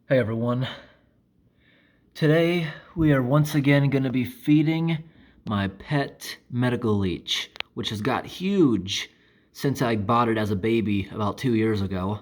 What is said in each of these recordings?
Hey everyone. Today we are once again going to be feeding my pet medical leech, which has got huge since I bought it as a baby about 2 years ago.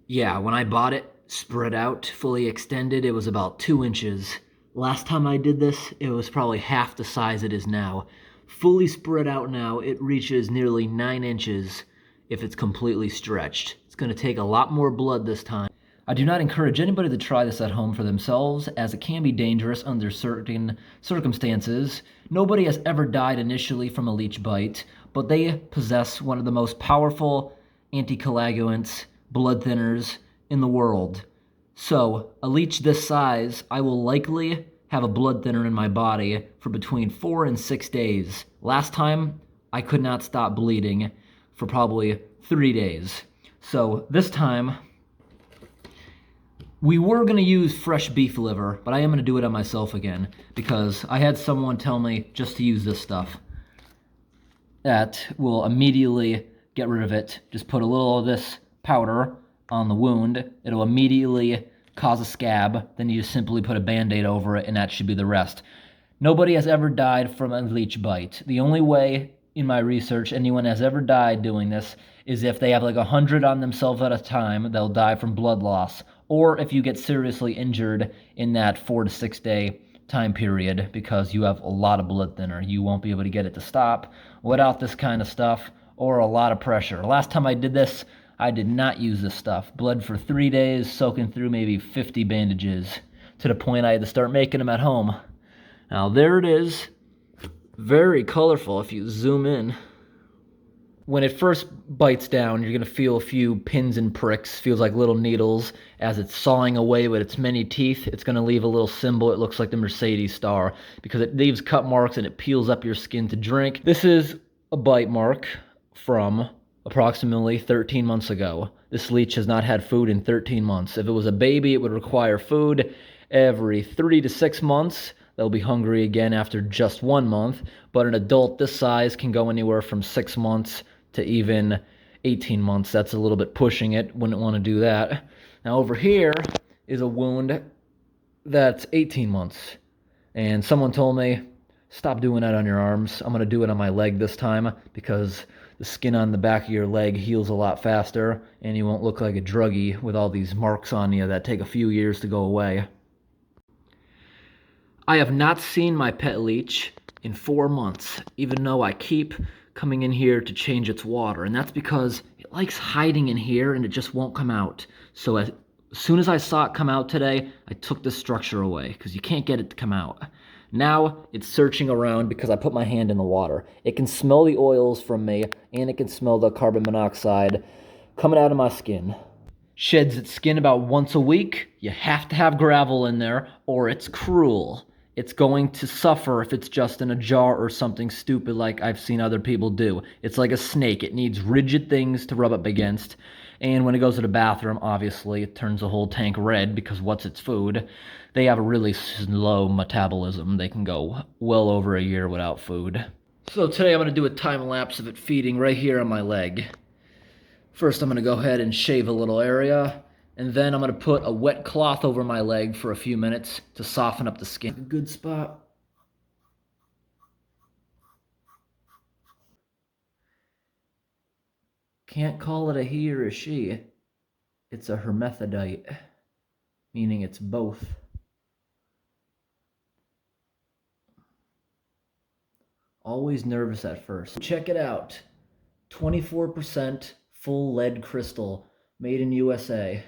Yeah, when I bought it, spread out, fully extended, it was about 2 inches. Last time I did this, it was probably half the size it is now. Fully spread out now, it reaches nearly 9 inches if it's completely stretched. It's going to take a lot more blood this time. I do not encourage anybody to try this at home for themselves, as it can be dangerous under certain circumstances. Nobody has ever died initially from a leech bite, but they possess one of the most powerful anticoagulants, blood thinners in the world. So, a leech this size, I will likely have a blood thinner in my body for between 4 and 6 days. Last time, I could not stop bleeding for probably 3 days. So, this time, we were going to use fresh beef liver, but I am going to do it on myself again because I had someone tell me just to use this stuff. That will immediately get rid of it. Just put a little of this powder on the wound. It'll immediately cause a scab. Then you just simply put a Band-Aid over it, and that should be the rest. Nobody has ever died from a leech bite. The only way in my research anyone has ever died doing this is if they have like 100 on themselves at a time, they'll die from blood loss. Or if you get seriously injured in that 4 to 6 day time period because you have a lot of blood thinner. You won't be able to get it to stop without this kind of stuff or a lot of pressure. Last time I did this, I did not use this stuff. Bled for 3 days, soaking through maybe 50 bandages to the point I had to start making them at home. Now there it is. Very colorful if you zoom in. When it first bites down, you're going to feel a few pins and pricks. Feels like little needles. As it's sawing away with its many teeth, it's going to leave a little symbol. It looks like the Mercedes star because it leaves cut marks and it peels up your skin to drink. This is a bite mark from approximately 13 months ago. This leech has not had food in 13 months. If it was a baby, it would require food every 3 to 6 months. They'll be hungry again after just 1 month. But an adult this size can go anywhere from 6 months to even 18 months. That's a little bit pushing it. Wouldn't want to do that. Now over here is a wound that's 18 months. And someone told me, stop doing that on your arms. I'm going to do it on my leg this time because the skin on the back of your leg heals a lot faster and you won't look like a druggie with all these marks on you that take a few years to go away. I have not seen my pet leech in 4 months, even though I keep coming in here to change its water, and that's because it likes hiding in here and it just won't come out. So as soon as I saw it come out today, I took the structure away because you can't get it to come out. Now it's searching around because I put my hand in the water. It can smell the oils from me and it can smell the carbon monoxide coming out of my skin. Sheds its skin about once a week. You have to have gravel in there or it's cruel. It's going to suffer if it's just in a jar or something stupid like I've seen other people do. It's like a snake. It needs rigid things to rub up against. And when it goes to the bathroom, obviously, it turns the whole tank red because what's its food? They have a really slow metabolism. They can go well over a year without food. So today I'm going to do a time lapse of it feeding right here on my leg. First, I'm going to go ahead and shave a little area. And then I'm going to put a wet cloth over my leg for a few minutes to soften up the skin. A good spot. Can't call it a he or a she. It's a hermaphrodite, meaning it's both. Always nervous at first. Check it out. 24% full lead crystal, made in USA.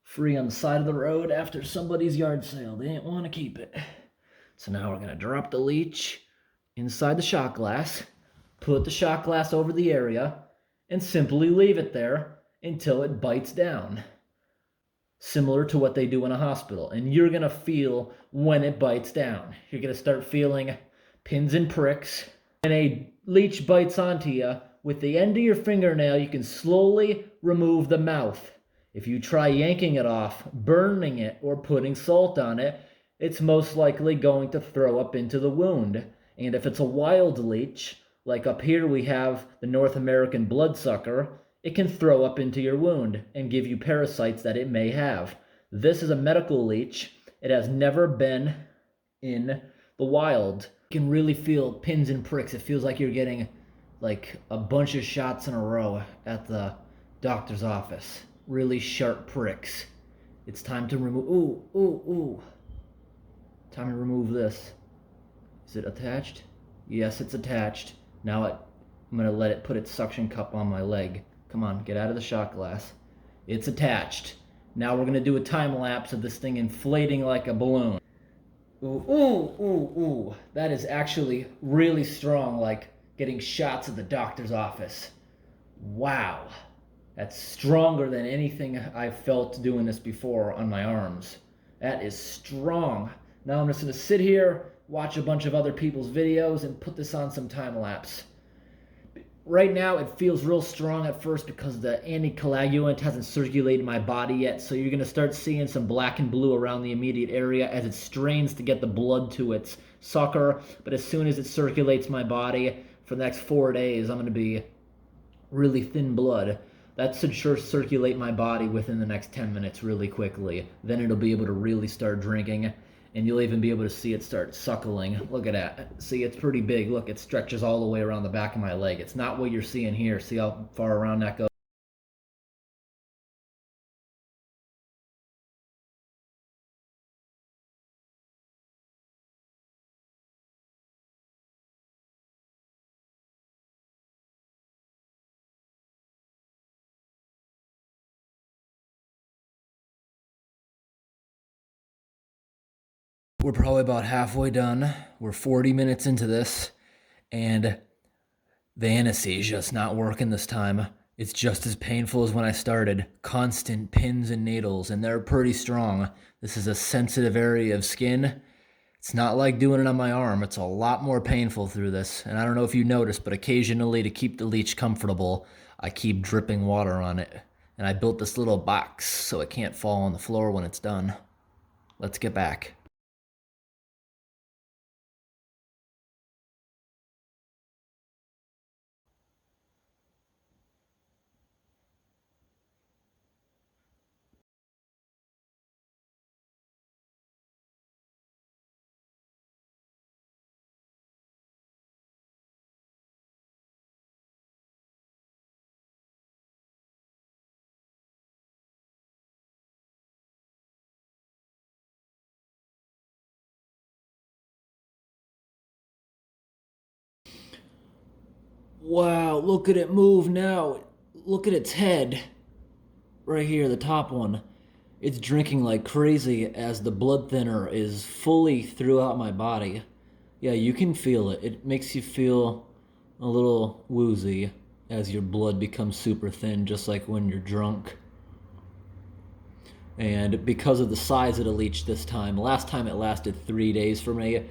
Free on the side of the road after somebody's yard sale. They didn't want to keep it. So now we're going to drop the leech inside the shot glass, put the shot glass over the area, and simply leave it there until it bites down. Similar to what they do in a hospital. And you're going to feel when it bites down. You're going to start feeling pins and pricks. When a leech bites onto you, with the end of your fingernail, you can slowly remove the mouth. If you try yanking it off, burning it, or putting salt on it, it's most likely going to throw up into the wound. And if it's a wild leech, like up here we have the North American bloodsucker, it can throw up into your wound and give you parasites that it may have. This is a medical leech. It has never been in the wild. You can really feel pins and pricks. It feels like you're getting like a bunch of shots in a row at the doctor's office. Really sharp pricks. It's time to remove. Ooh, ooh, ooh. Time to remove this. Is it attached? Yes, it's attached. Now I'm going to let it put its suction cup on my leg. Come on, get out of the shot glass. It's attached. Now we're going to do a time lapse of this thing inflating like a balloon. Ooh, ooh, ooh, ooh. That is actually really strong, like getting shots at the doctor's office. Wow. That's stronger than anything I've felt doing this before on my arms. That is strong. Now I'm just going to sit here, watch a bunch of other people's videos, and put this on some time lapse. Right now, it feels real strong at first because the anticoagulant hasn't circulated in my body yet, so you're going to start seeing some black and blue around the immediate area as it strains to get the blood to its sucker. But as soon as it circulates my body, for the next 4 days, I'm going to be really thin blood. That should sure circulate my body within the next 10 minutes really quickly. Then it'll be able to really start drinking, and you'll even be able to see it start suckling. Look at that. See, it's pretty big. Look, it stretches all the way around the back of my leg. It's not what you're seeing here. See how far around that goes? We're probably about halfway done. We're 40 minutes into this, and the anesthesia's not working this time. It's just as painful as when I started. Constant pins and needles, and they're pretty strong. This is a sensitive area of skin. It's not like doing it on my arm. It's a lot more painful through this. And I don't know if you noticed, but occasionally to keep the leech comfortable, I keep dripping water on it. And I built this little box so it can't fall on the floor when it's done. Let's get back. Wow, look at it move now. Look at its head. Right here, the top one. It's drinking like crazy as the blood thinner is fully throughout my body. Yeah, you can feel it. It makes you feel a little woozy as your blood becomes super thin, just like when you're drunk. And because of the size of the leech this time, last time it lasted 3 days for me.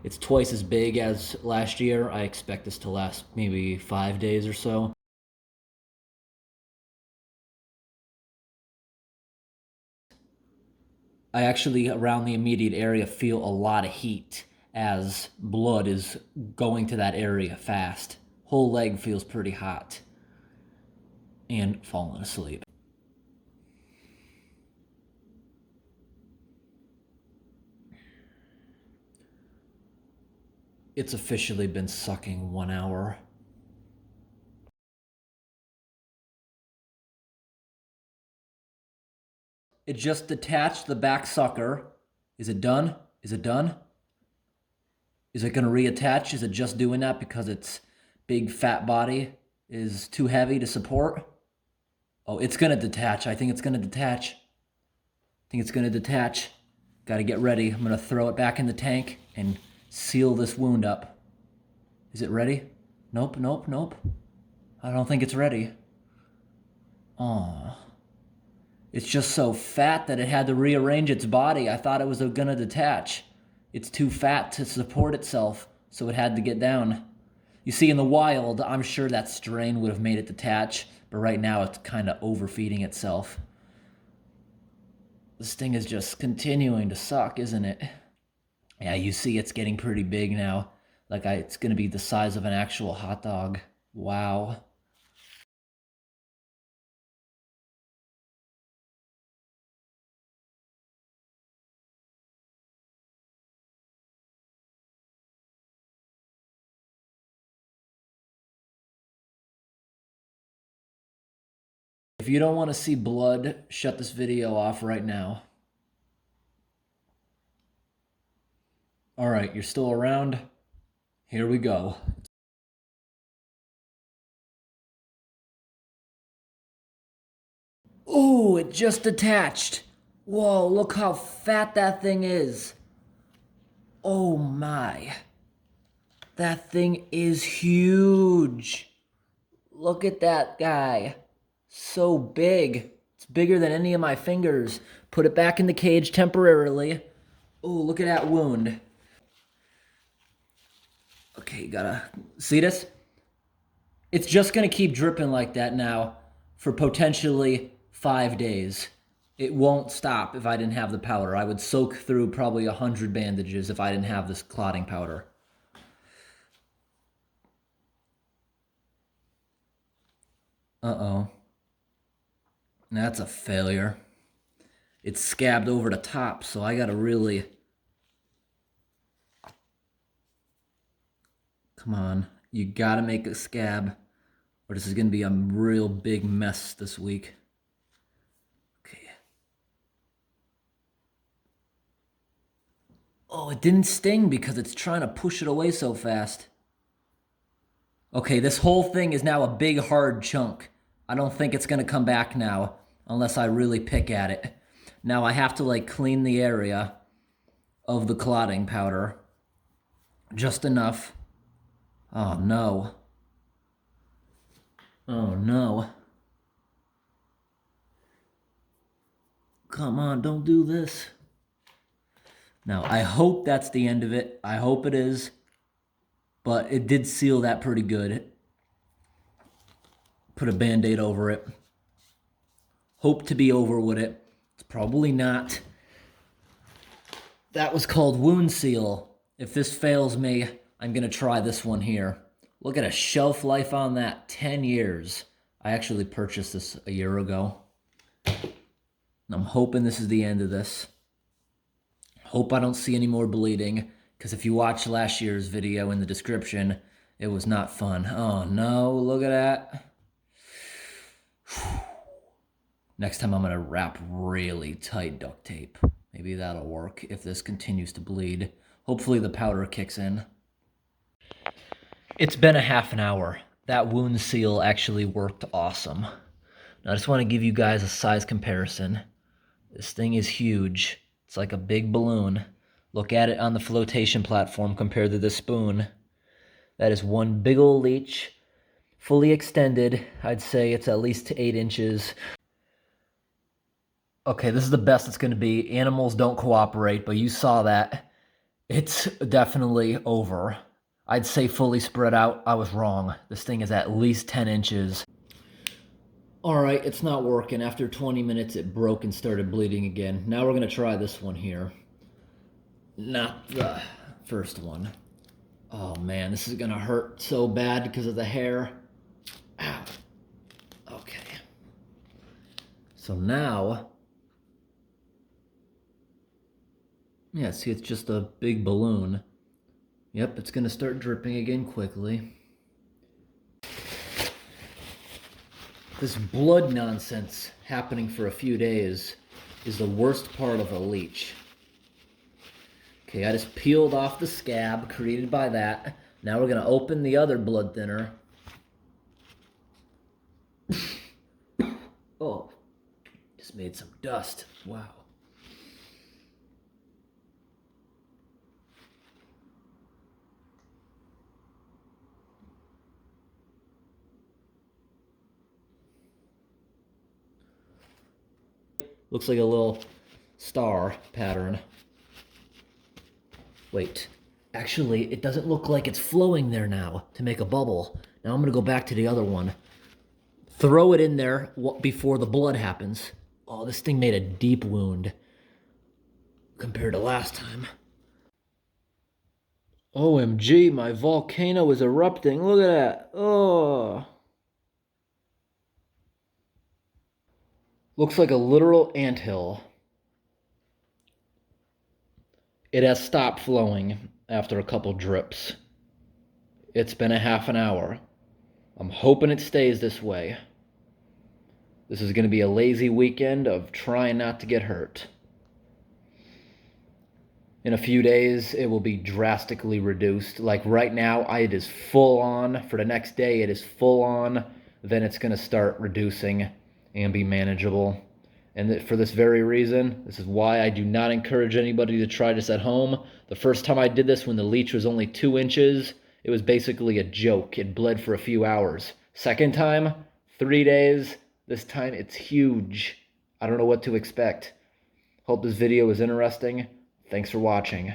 It's twice as big as last year. I expect this to last maybe 5 days or so. I actually, around the immediate area, feel a lot of heat as blood is going to that area fast. Whole leg feels pretty hot. And falling asleep. It's officially been sucking 1 hour. It just detached the back sucker. Is it done? Is it done? Is it going to reattach? Is it just doing that because its big fat body is too heavy to support? Oh, it's going to detach. I think it's going to detach. I think it's going to detach. Got to get ready. I'm going to throw it back in the tank and seal this wound up. Is it ready? Nope, nope, nope. I don't think it's ready. Aw. It's just so fat that it had to rearrange its body. I thought it was going to detach. It's too fat to support itself, so it had to get down. You see, in the wild, I'm sure that strain would have made it detach, but right now it's kind of overfeeding itself. This thing is just continuing to suck, isn't it? Yeah, you see it's getting pretty big now. It's going to be the size of an actual hot dog. Wow. If you don't want to see blood, shut this video off right now. All right, you're still around? Here we go. Ooh, it just detached. Whoa, look how fat that thing is. Oh my. That thing is huge. Look at that guy. So big. It's bigger than any of my fingers. Put it back in the cage temporarily. Ooh, look at that wound. Okay, gotta see this? It's just gonna keep dripping like that now for potentially 5 days. It won't stop if I didn't have the powder. I would soak through probably 100 bandages if I didn't have this clotting powder. Uh-oh. That's a failure. It's scabbed over the top, so I gotta really... Come on. You gotta make a scab, or this is gonna be a real big mess this week. Okay. Oh, it didn't sting because it's trying to push it away so fast. Okay, this whole thing is now a big hard chunk. I don't think it's gonna come back now unless I really pick at it. Now I have to like clean the area of the clotting powder. Just enough. Oh no. Oh no. Come on, don't do this. Now, I hope that's the end of it. I hope it is. But it did seal that pretty good. Put a Band-Aid over it. Hope to be over with it. It's probably not. That was called Woundseal. If this fails me, I'm going to try this one here. Look at a shelf life on that. 10 years. I actually purchased this a year ago. I'm hoping this is the end of this. Hope I don't see any more bleeding, because if you watch last year's video in the description, it was not fun. Oh no, look at that. Next time I'm going to wrap really tight duct tape. Maybe that'll work if this continues to bleed. Hopefully the powder kicks in. It's been a half an hour. That Woundseal actually worked awesome. Now I just want to give you guys a size comparison. This thing is huge. It's like a big balloon. Look at it on the flotation platform compared to the spoon. That is one big old leech, fully extended. I'd say it's at least 8 inches. Okay, this is the best it's going to be. Animals don't cooperate, but you saw that. It's definitely over. I'd say fully spread out. I was wrong. This thing is at least 10 inches. All right, it's not working. After 20 minutes, it broke and started bleeding again. Now we're going to try this one here. Not the first one. Oh man, this is going to hurt so bad because of the hair. Ow. Okay. So now... Yeah, see, it's just a big balloon. Yep, it's going to start dripping again quickly. This blood nonsense happening for a few days is the worst part of a leech. Okay, I just peeled off the scab created by that. Now we're going to open the other blood thinner. Oh, just made some dust. Wow. Looks like a little star pattern. Wait, actually, it doesn't look like it's flowing there now to make a bubble. Now I'm going to go back to the other one. Throw it in there before the blood happens. Oh, this thing made a deep wound compared to last time. OMG, my volcano is erupting. Look at that. Oh. Looks like a literal anthill. It has stopped flowing after a couple drips. It's been a half an hour. I'm hoping it stays this way. This is going to be a lazy weekend of trying not to get hurt. In a few days, it will be drastically reduced. Like right now, it is full on. For the next day, it is full on. Then it's going to start reducing and be manageable. And for this very reason, this is why I do not encourage anybody to try this at home. The first time I did this, when the leech was only 2 inches, it was basically a joke. It bled for a few hours. Second time, 3 days. This time, it's huge. I don't know what to expect. Hope this video was interesting. Thanks for watching.